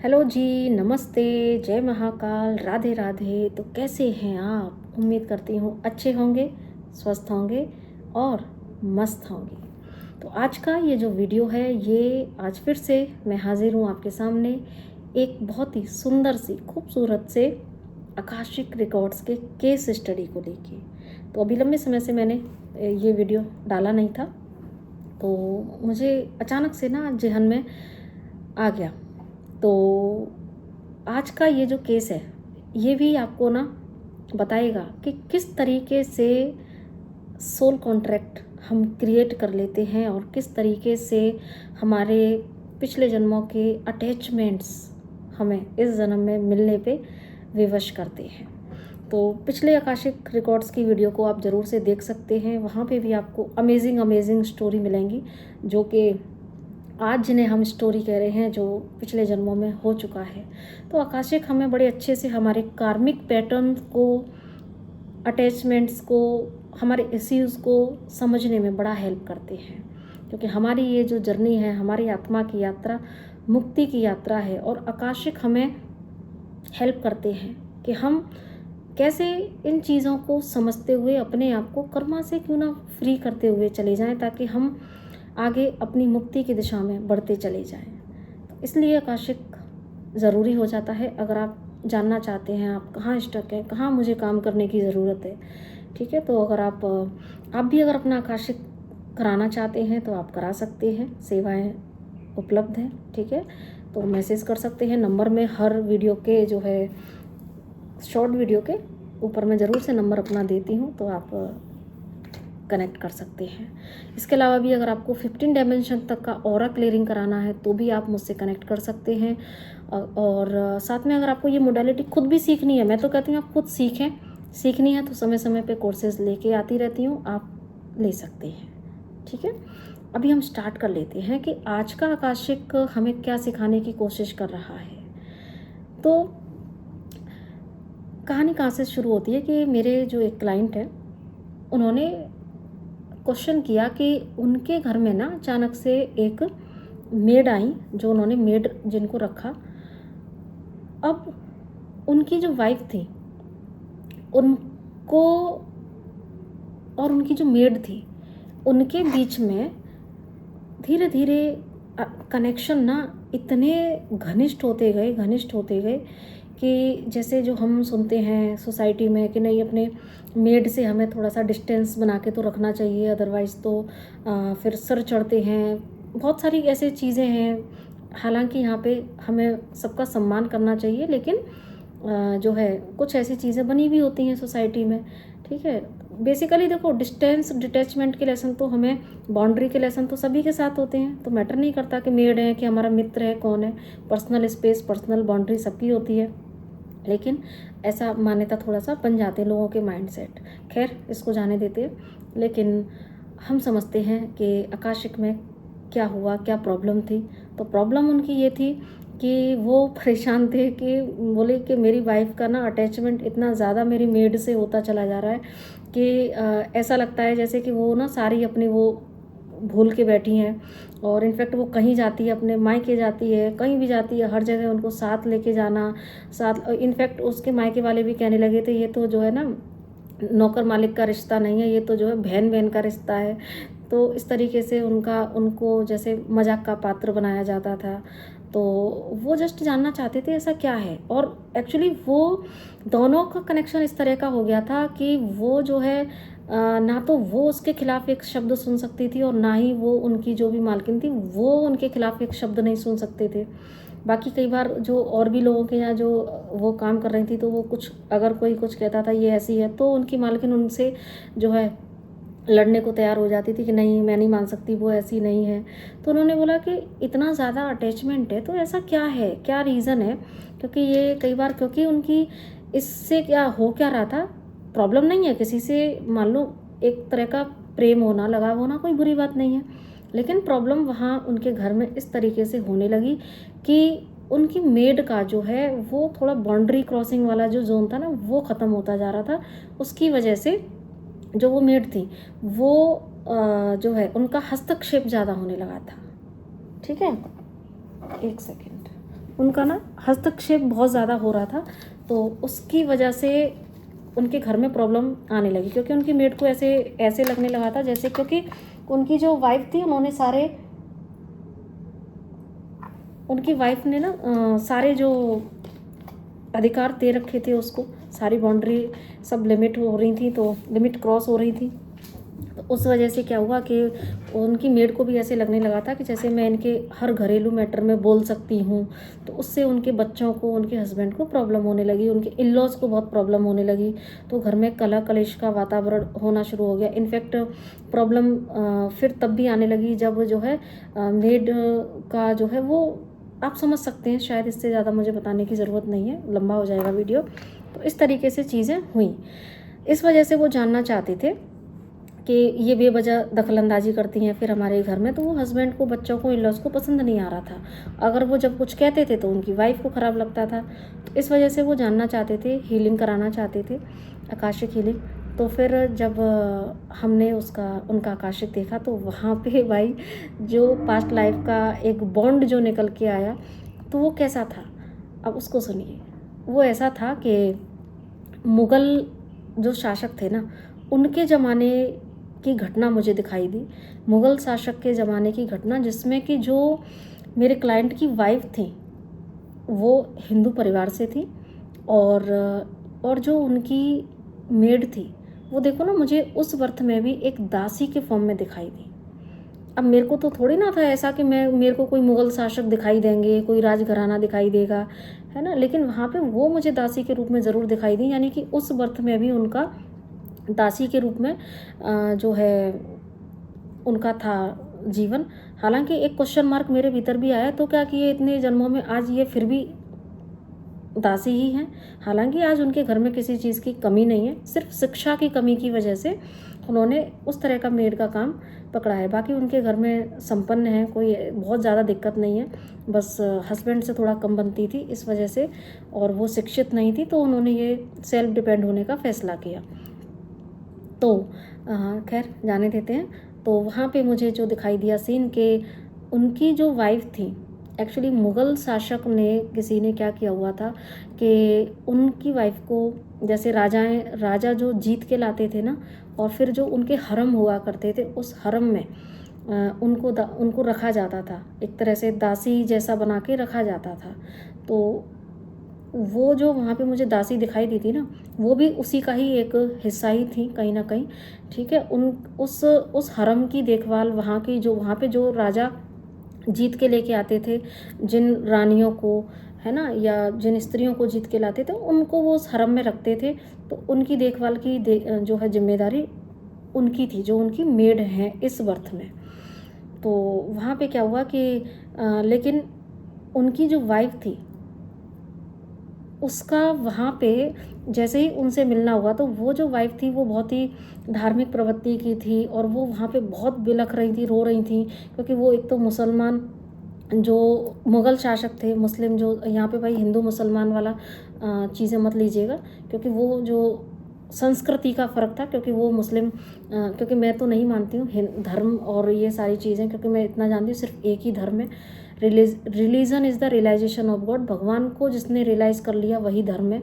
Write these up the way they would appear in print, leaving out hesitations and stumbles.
Hello जी, नमस्ते, जय महाकाल, राधे राधे। तो कैसे हैं आप? उम्मीद करती हूँ अच्छे होंगे, स्वस्थ होंगे और मस्त होंगे। तो आज का ये जो वीडियो है, ये आज फिर से मैं हाजिर हूँ आपके सामने एक बहुत ही सुंदर सी खूबसूरत से आकाशिक रिकॉर्ड्स के केस स्टडी को लेके। तो अभी लंबे समय से मैंने ये वीडियो डाला नहीं था, तो मुझे अचानक से ना जहन में आ गया। तो आज का ये जो केस है, ये भी आपको ना बताएगा कि किस तरीके से सोल कॉन्ट्रैक्ट हम क्रिएट कर लेते हैं और किस तरीके से हमारे पिछले जन्मों के अटैचमेंट्स हमें इस जन्म में मिलने पे विवश करते हैं। तो पिछले आकाशिक रिकॉर्ड्स की वीडियो को आप ज़रूर से देख सकते हैं। वहाँ पे भी आपको अमेजिंग स्टोरी मिलेंगी, जो कि आज जिन्हें हम स्टोरी कह रहे हैं, जो पिछले जन्मों में हो चुका है। तो आकाशिक हमें बड़े अच्छे से हमारे कार्मिक पैटर्न को, अटैचमेंट्स को, हमारे इश्यूज़ को समझने में बड़ा हेल्प करते हैं, क्योंकि हमारी ये जो जर्नी है, हमारी आत्मा की यात्रा मुक्ति की यात्रा है। और आकाशिक हमें हेल्प करते हैं कि हम कैसे इन चीज़ों को समझते हुए अपने आप को कर्मा से क्यों ना फ्री करते हुए चले जाएं, ताकि हम आगे अपनी मुक्ति की दिशा में बढ़ते चले जाएं। तो इसलिए आकाशिक ज़रूरी हो जाता है। अगर आप जानना चाहते हैं आप कहाँ स्टक हैं, कहाँ मुझे काम करने की ज़रूरत है, ठीक है, तो अगर आप भी अगर अपना आकाशिक कराना चाहते हैं तो आप करा सकते हैं। सेवाएं उपलब्ध हैं, ठीक है। तो मैसेज कर सकते हैं नंबर में, हर वीडियो के जो है शॉर्ट वीडियो के ऊपर मैं ज़रूर से नंबर अपना देती हूँ, तो आप कनेक्ट कर सकते हैं। इसके अलावा भी अगर आपको 15 डायमेंशन तक का ऑरा क्लियरिंग कराना है तो भी आप मुझसे कनेक्ट कर सकते हैं। और साथ में अगर आपको ये मोडालिटी खुद भी सीखनी है, मैं तो कहती हूँ आप खुद सीखें। सीखनी है तो समय समय पे कोर्सेज लेके आती रहती हूँ, आप ले सकते हैं, ठीक है। अभी हम स्टार्ट कर लेते हैं कि आज का आकाशिक हमें क्या सिखाने की कोशिश कर रहा है। तो कहानी कहाँ से शुरू होती है कि मेरे जो एक क्लाइंट है, उन्होंने क्वेश्चन किया कि उनके घर में ना अचानक से एक मेड आई, जो उन्होंने मेड जिनको रखा। अब उनकी जो वाइफ थी, उनको और उनकी जो मेड थी, उनके बीच में धीरे धीरे कनेक्शन ना इतने घनिष्ठ होते गए कि जैसे जो हम सुनते हैं सोसाइटी में कि नहीं, अपने मेड से हमें थोड़ा सा डिस्टेंस बना के तो रखना चाहिए, अदरवाइज़ तो फिर सर चढ़ते हैं। बहुत सारी ऐसी चीज़ें हैं। हालांकि यहाँ पे हमें सबका सम्मान करना चाहिए, लेकिन जो है कुछ ऐसी चीज़ें बनी भी होती हैं सोसाइटी में, ठीक है। बेसिकली देखो, डिस्टेंस डिटैचमेंट के लेसन तो हमें, बाउंड्री के लेसन तो सभी के साथ होते हैं। तो मैटर नहीं करता कि मेड है कि हमारा मित्र है, कौन है। पर्सनल स्पेस, पर्सनल बाउंड्री सबकी होती है, लेकिन ऐसा मान्यता थोड़ा सा बन जाते हैं लोगों के माइंडसेट। खैर, इसको जाने देते हैं। लेकिन हम समझते हैं कि आकाशिक में क्या हुआ, क्या प्रॉब्लम थी। तो प्रॉब्लम उनकी ये थी कि वो परेशान थे कि बोले कि मेरी वाइफ का ना अटैचमेंट इतना ज़्यादा मेरी मेड से होता चला जा रहा है कि ऐसा लगता है जैसे कि वो ना सारी अपनी वो भूल के बैठी हैं। और इनफैक्ट वो कहीं जाती है, अपने मायके जाती है, कहीं भी जाती है, हर जगह उनको साथ लेके जाना। साथ इनफैक्ट उसके मायके वाले भी कहने लगे थे, ये तो जो है ना नौकर मालिक का रिश्ता नहीं है, ये तो जो है बहन बहन का रिश्ता है। तो इस तरीके से उनको जैसे मजाक का पात्र बनाया जाता था। तो वो जस्ट जानना चाहते थे ऐसा क्या है। और एक्चुअली वो दोनों का कनेक्शन इस तरह का हो गया था कि वो जो है ना तो वो उसके खिलाफ एक शब्द सुन सकती थी, और ना ही वो उनकी जो भी मालकिन थी वो उनके खिलाफ एक शब्द नहीं सुन सकते थे। बाकी कई बार जो और भी लोगों के यहाँ जो वो काम कर रही थी, तो वो कुछ अगर कोई कुछ कहता था ये ऐसी है, तो उनकी मालकिन उनसे जो है लड़ने को तैयार हो जाती थी कि नहीं, मैं नहीं मान सकती, वो ऐसी नहीं है। तो उन्होंने बोला कि इतना ज़्यादा अटैचमेंट है तो ऐसा क्या है, क्या रीज़न है। क्योंकि ये कई बार, क्योंकि उनकी इससे क्या हो क्या रहा था, प्रॉब्लम नहीं है किसी से, मान लो एक तरह का प्रेम होना, लगाव होना कोई बुरी बात नहीं है। लेकिन प्रॉब्लम वहाँ उनके घर में इस तरीके से होने लगी कि उनकी मेड का जो है वो थोड़ा बाउंड्री क्रॉसिंग वाला जो जोन था ना, वो ख़त्म होता जा रहा था। उसकी वजह से जो वो मेड थी, वो जो है उनका हस्तक्षेप ज़्यादा होने लगा था, ठीक है। एक सेकेंड। उनका ना हस्तक्षेप बहुत ज़्यादा हो रहा था, तो उसकी वजह से उनके घर में प्रॉब्लम आने लगी, क्योंकि उनकी मेड को ऐसे ऐसे लगने लगा था जैसे, क्योंकि उनकी जो वाइफ थी उन्होंने उनकी वाइफ ने ना सारे जो अधिकार दे रखे थे उसको, सारी बाउंड्री सब लिमिट हो रही थी, तो लिमिट क्रॉस हो रही थी। तो उस वजह से क्या हुआ कि उनकी मेड को भी ऐसे लगने लगा था कि जैसे मैं इनके हर घरेलू मैटर में बोल सकती हूँ, तो उससे उनके बच्चों को, उनके हस्बैंड को प्रॉब्लम होने लगी, उनके इन-लॉज़ को बहुत प्रॉब्लम होने लगी। तो घर में कलह कलेश का वातावरण होना शुरू हो गया। इनफैक्ट प्रॉब्लम फिर तब भी आने लगी जब जो है मेड का जो है वो, आप समझ सकते हैं, शायद इससे ज़्यादा मुझे बताने की ज़रूरत नहीं है, लंबा हो जाएगा वीडियो। तो इस तरीके से चीज़ें हुई। इस वजह से वो जानना चाहते थे कि ये बेवजह दखलंदाजी करती हैं फिर हमारे घर में, तो वो हस्बैंड को, बच्चों को, इन-लॉज़ को पसंद नहीं आ रहा था। अगर वो जब कुछ कहते थे तो उनकी वाइफ को ख़राब लगता था। तो इस वजह से वो जानना चाहते थे, हीलिंग कराना चाहते थे, आकाशिक हीलिंग। तो फिर जब हमने उनका आकाशिक देखा, तो वहाँ पे भाई जो पास्ट लाइफ का एक बॉन्ड जो निकल के आया, तो वो कैसा था, अब उसको सुनिए। वो ऐसा था कि मुग़ल जो शासक थे ना, उनके ज़माने की घटना मुझे दिखाई दी। मुग़ल शासक के ज़माने की घटना, जिसमें कि जो मेरे क्लाइंट की वाइफ थी वो हिंदू परिवार से थी, और जो उनकी मेड थी वो, देखो ना, मुझे उस बर्थ में भी एक दासी के फॉर्म में दिखाई दी। अब मेरे को तो थोड़ी ना था ऐसा कि मेरे को कोई मुग़ल शासक दिखाई देंगे, कोई राजघराना दिखाई देगा, है ना, लेकिन वहाँ पे वो मुझे दासी के रूप में ज़रूर दिखाई दी। यानी कि उस बर्थ में भी उनका दासी के रूप में जो है उनका था जीवन। हालांकि एक क्वेश्चन मार्क मेरे भीतर भी आया, तो क्या कि ये इतने जन्मों में आज ये फिर भी दासी ही हैं। हालांकि आज उनके घर में किसी चीज़ की कमी नहीं है, सिर्फ शिक्षा की कमी की वजह से उन्होंने उस तरह का मेड का काम पकड़ा है। बाकी उनके घर में संपन्न है, कोई बहुत ज़्यादा दिक्कत नहीं है, बस हस्बैंड से थोड़ा कम बनती थी इस वजह से, और वो शिक्षित नहीं थी, तो उन्होंने ये सेल्फ डिपेंड होने का फैसला किया। तो खैर जाने देते हैं। तो वहाँ पे मुझे जो दिखाई दिया सीन, के उनकी जो वाइफ थी, एक्चुअली मुग़ल शासक ने, किसी ने क्या किया हुआ था कि उनकी वाइफ को, जैसे राजा जो जीत के लाते थे ना, और फिर जो उनके हरम हुआ करते थे, उस हरम में उनको रखा जाता था, एक तरह से दासी जैसा बना के रखा जाता था। तो वो जो वहाँ पे मुझे दासी दिखाई दी थी ना, वो भी उसी का ही एक हिस्सा ही थी कहीं ना कहीं। ठीक है, उस हरम की देखभाल, वहाँ पे जो राजा जीत के लेके आते थे, जिन रानियों को, है ना, या जिन स्त्रियों को जीत के लाते थे, उनको वो उस हरम में रखते थे। तो उनकी देखभाल की जो है जिम्मेदारी उनकी थी, जो उनकी मेड हैं इस बर्थ में। तो वहाँ पे क्या हुआ कि लेकिन उनकी जो वाइफ थी, उसका वहाँ पे जैसे ही उनसे मिलना हुआ, तो वो जो वाइफ थी वो बहुत ही धार्मिक प्रवृत्ति की थी, और वो वहाँ पे बहुत बिलख रही थी, रो रही थी, क्योंकि वो एक तो मुसलमान, जो मुग़ल शासक थे, मुस्लिम, जो यहाँ पे भाई हिंदू मुसलमान वाला चीज़ें मत लीजिएगा, क्योंकि वो जो संस्कृति का फ़र्क था, क्योंकि वो मुस्लिम, क्योंकि मैं तो नहीं मानती हूँ धर्म और ये सारी चीज़ें, क्योंकि मैं इतना जानती हूँ सिर्फ एक ही धर्म है, religion is the realization of God, भगवान को जिसने रियलाइज़ कर लिया वही धर्म है।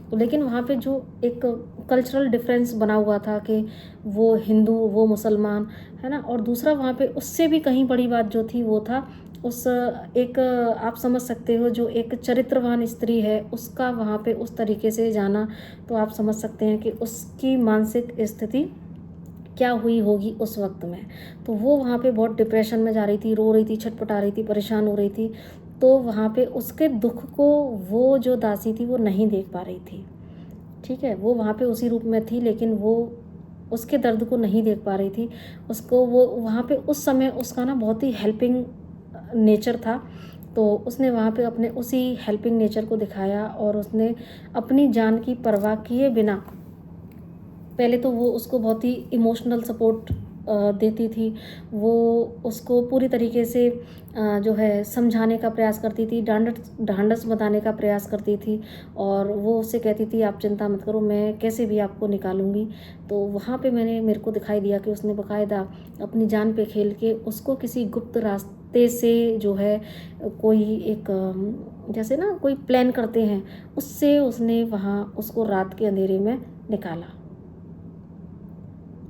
तो लेकिन वहाँ पे जो एक कल्चरल डिफरेंस बना हुआ था कि वो हिंदू, वो मुसलमान, है ना, और दूसरा वहाँ पे उससे भी कहीं बड़ी बात जो थी वो था, उस एक, आप समझ सकते हो, जो एक चरित्रवान स्त्री है उसका वहाँ पे उस तरीके से जाना, तो आप समझ सकते हैं कि उसकी मानसिक स्थिति क्या हुई होगी उस वक्त में। तो वो वहाँ पे बहुत डिप्रेशन में जा रही थी, रो रही थी, छटपटा रही थी, परेशान हो रही थी। तो वहाँ पे उसके दुख को वो जो दासी थी वो नहीं देख पा रही थी। ठीक है, वो वहाँ पे उसी रूप में थी, लेकिन वो उसके दर्द को नहीं देख पा रही थी। उसको वो वहाँ पे उस समय उसका ना बहुत ही हेल्पिंग नेचर था, तो उसने वहाँ पे अपने उसी हेल्पिंग नेचर को दिखाया, और उसने अपनी जान की परवाह किए बिना, पहले तो वो उसको बहुत ही इमोशनल सपोर्ट देती थी, वो उसको पूरी तरीके से जो है समझाने का प्रयास करती थी, ढांढस बंधाने का प्रयास करती थी, और वो उससे कहती थी आप चिंता मत करो, मैं कैसे भी आपको निकालूंगी। तो वहाँ पे मेरे को दिखाई दिया कि उसने बाकायदा अपनी जान पे खेल के उसको किसी गुप्त रास्ते से जो है कोई एक जैसे ना कोई प्लान करते हैं, उससे उसने वहाँ उसको रात के अंधेरे में निकाला।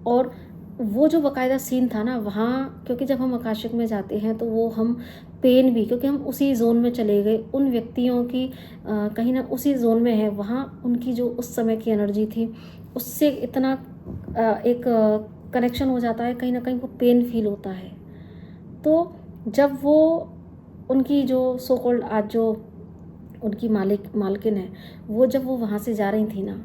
और वो जो बाकायदा सीन था ना वहाँ, क्योंकि जब हम आकाशिक में जाते हैं तो वो हम पेन भी, क्योंकि हम उसी जोन में चले गए, उन व्यक्तियों की कहीं ना उसी जोन में है, वहाँ उनकी जो उस समय की एनर्जी थी उससे इतना एक कनेक्शन हो जाता है, कहीं ना कहीं वो पेन फील होता है। तो जब वो उनकी जो सो कॉल्ड आज जो उनकी मालकिन है, वो जब वो वहाँ से जा रही थी ना,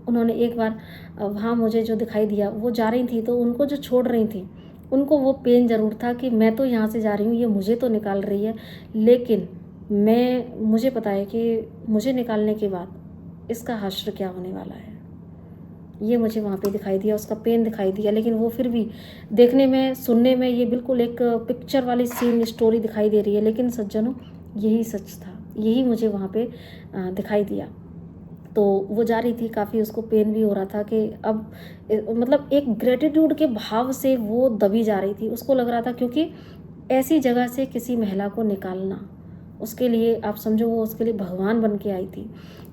उन्होंने एक बार वहाँ मुझे जो दिखाई दिया, वो जा रही थी तो उनको जो छोड़ रही थी उनको वो पेन ज़रूर था कि मैं तो यहाँ से जा रही हूँ, ये मुझे तो निकाल रही है, लेकिन मुझे पता है कि मुझे निकालने के बाद इसका हश्र क्या होने वाला है। ये मुझे वहाँ पे दिखाई दिया, उसका पेन दिखाई दिया, लेकिन वो फिर भी देखने में सुनने में ये बिल्कुल एक पिक्चर वाली सीन स्टोरी दिखाई दे रही है, लेकिन सज्जनों यही सच था, यही मुझे वहाँ पे दिखाई दिया। तो वो जा रही थी, काफ़ी उसको पेन भी हो रहा था कि अब मतलब एक ग्रेटिट्यूड के भाव से वो दबी जा रही थी। उसको लग रहा था, क्योंकि ऐसी जगह से किसी महिला को निकालना उसके लिए, आप समझो वो उसके लिए भगवान बन के आई थी।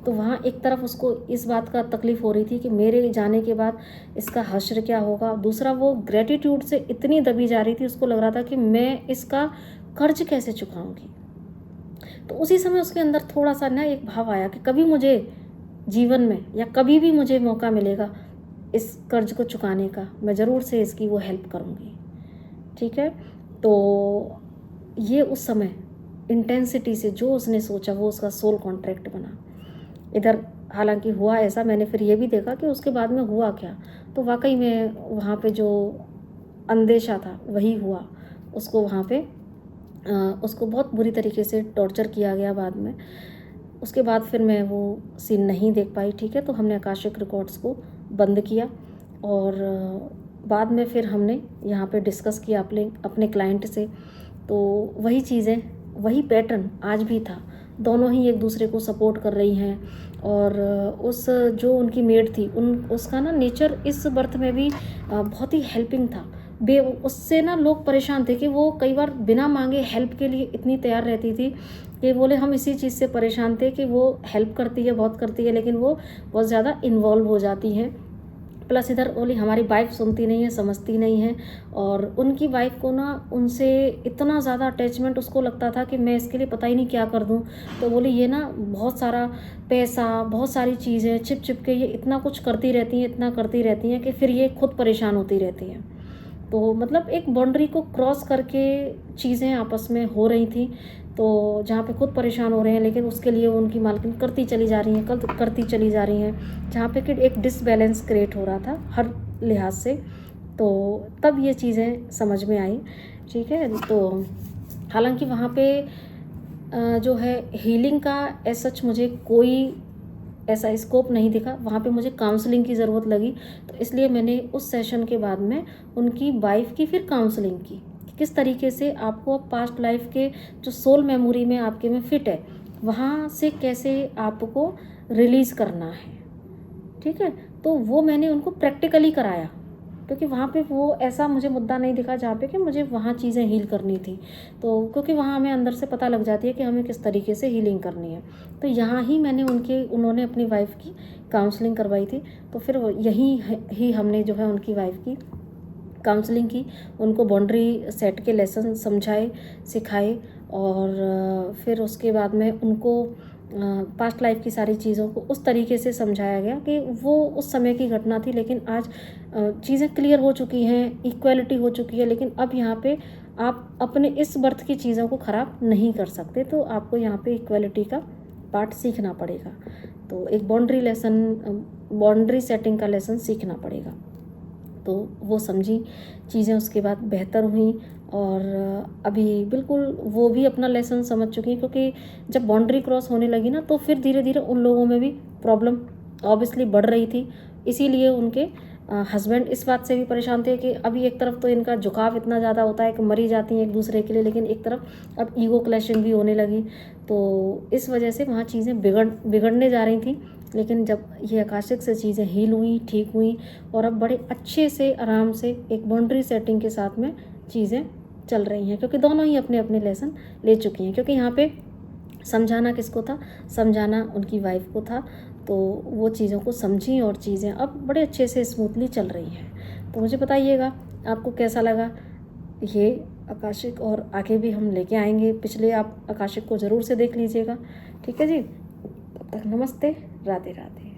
तो वहाँ एक तरफ उसको इस बात का तकलीफ़ हो रही थी कि मेरे जाने के बाद इसका हश्र क्या होगा, दूसरा वो ग्रेटिट्यूड से इतनी दबी जा रही थी, उसको लग रहा था कि मैं इसका कर्ज कैसे चुकाऊंगी। तो उसी समय उसके अंदर थोड़ा सा ना एक भाव आया कि कभी मुझे जीवन में या कभी भी मुझे मौका मिलेगा इस कर्ज को चुकाने का, मैं ज़रूर से इसकी वो हेल्प करूँगी। ठीक है, तो ये उस समय इंटेंसिटी से जो उसने सोचा वो उसका सोल कॉन्ट्रैक्ट बना। इधर हालांकि हुआ ऐसा, मैंने फिर ये भी देखा कि उसके बाद में हुआ क्या, तो वाकई में वहाँ पे जो अंदेशा था वही हुआ। उसको वहाँ पे उसको बहुत बुरी तरीके से टॉर्चर किया गया बाद में। उसके बाद फिर मैं वो सीन नहीं देख पाई। ठीक है, तो हमने आकाशिक रिकॉर्ड्स को बंद किया और बाद में फिर हमने यहाँ पे डिस्कस किया अपने क्लाइंट से। तो वही चीज़ें, वही पैटर्न आज भी था, दोनों ही एक दूसरे को सपोर्ट कर रही हैं। और उस जो उनकी मेड थी उसका ना नेचर इस बर्थ में भी बहुत ही हेल्पिंग था। उससे ना लोग परेशान थे कि वो कई बार बिना मांगे हेल्प के लिए इतनी तैयार रहती थी कि बोले हम इसी चीज़ से परेशान थे कि वो हेल्प करती है, बहुत करती है, लेकिन वो बहुत ज़्यादा इन्वॉल्व हो जाती हैं। प्लस इधर बोली हमारी वाइफ सुनती नहीं है, समझती नहीं है, और उनकी वाइफ को ना उनसे इतना ज़्यादा अटैचमेंट उसको लगता था कि मैं इसके लिए पता ही नहीं क्या कर दूं। तो बोली ये ना बहुत सारा पैसा, बहुत सारी चीज़ें छिप छिप के ये इतना कुछ करती रहती हैं, इतना करती रहती हैं कि फिर ये खुद परेशान होती रहती हैं। तो मतलब एक बाउंड्री को क्रॉस करके चीज़ें आपस में हो रही थी, तो जहाँ पे खुद परेशान हो रहे हैं लेकिन उसके लिए उनकी मालकिन करती चली जा रही हैं, करती चली जा रही हैं, जहाँ पे कि एक डिसबैलेंस क्रिएट हो रहा था हर लिहाज से। तो तब ये चीज़ें समझ में आई। ठीक है, तो हालांकि वहाँ पे जो है हीलिंग का एज सच मुझे कोई ऐसा स्कोप नहीं दिखा, वहाँ पे मुझे काउंसलिंग की ज़रूरत लगी। तो इसलिए मैंने उस सेशन के बाद में उनकी वाइफ की फिर काउंसलिंग की, किस तरीके से आपको पास्ट लाइफ के जो सोल मेमोरी में आपके में फिट है वहाँ से कैसे आपको रिलीज़ करना है। ठीक है, तो वो मैंने उनको प्रैक्टिकली कराया, क्योंकि वहाँ पे वो ऐसा मुझे मुद्दा नहीं दिखा जहाँ पे कि मुझे वहाँ चीज़ें हील करनी थी। तो क्योंकि वहाँ हमें अंदर से पता लग जाती है कि हमें किस तरीके से हीलिंग करनी है। तो यहाँ ही उन्होंने अपनी वाइफ की काउंसलिंग करवाई थी। तो फिर यहीं ही हमने जो है उनकी वाइफ की काउंसलिंग की, उनको बाउंड्री सेट के लेसन समझाए, सिखाए, और फिर उसके बाद में उनको पास्ट लाइफ की सारी चीज़ों को उस तरीके से समझाया गया कि वो उस समय की घटना थी, लेकिन आज चीज़ें क्लियर हो चुकी हैं, इक्वलिटी हो चुकी है, लेकिन अब यहाँ पे आप अपने इस बर्थ की चीज़ों को ख़राब नहीं कर सकते, तो आपको यहाँ पे इक्वलिटी का पार्ट सीखना पड़ेगा। तो एक बाउंड्री सेटिंग का लेसन सीखना पड़ेगा। तो वो समझी चीज़ें, उसके बाद बेहतर हुई, और अभी बिल्कुल वो भी अपना लेसन समझ चुकी हैं, क्योंकि जब बाउंड्री क्रॉस होने लगी ना तो फिर धीरे धीरे उन लोगों में भी प्रॉब्लम ऑब्वियसली बढ़ रही थी। इसीलिए उनके हस्बैंड इस बात से भी परेशान थे कि अभी एक तरफ तो इनका झुकाव इतना ज़्यादा होता है कि मरी जाती हैं एक दूसरे के लिए, लेकिन एक तरफ अब ईगो क्लैशिंग भी होने लगी। तो इस वजह से वहाँ चीज़ें बिगड़ने जा रही थी। लेकिन जब ये आकाशिक से चीज़ें हील हुई, ठीक हुई, और अब बड़े अच्छे से आराम से एक बाउंड्री सेटिंग के साथ में चीज़ें चल रही हैं, क्योंकि दोनों ही अपने अपने लेसन ले चुकी हैं। क्योंकि यहाँ पे समझाना किसको था, समझाना उनकी वाइफ को था, तो वो चीज़ों को समझी और चीज़ें अब बड़े अच्छे से स्मूथली चल रही हैं। तो मुझे बताइएगा आपको कैसा लगा ये आकाशिक, और आगे भी हम लेके आएंगे। पिछले आप आकाशिक को ज़रूर से देख लीजिएगा। ठीक है जी, तब तक नमस्ते, राधे राधे।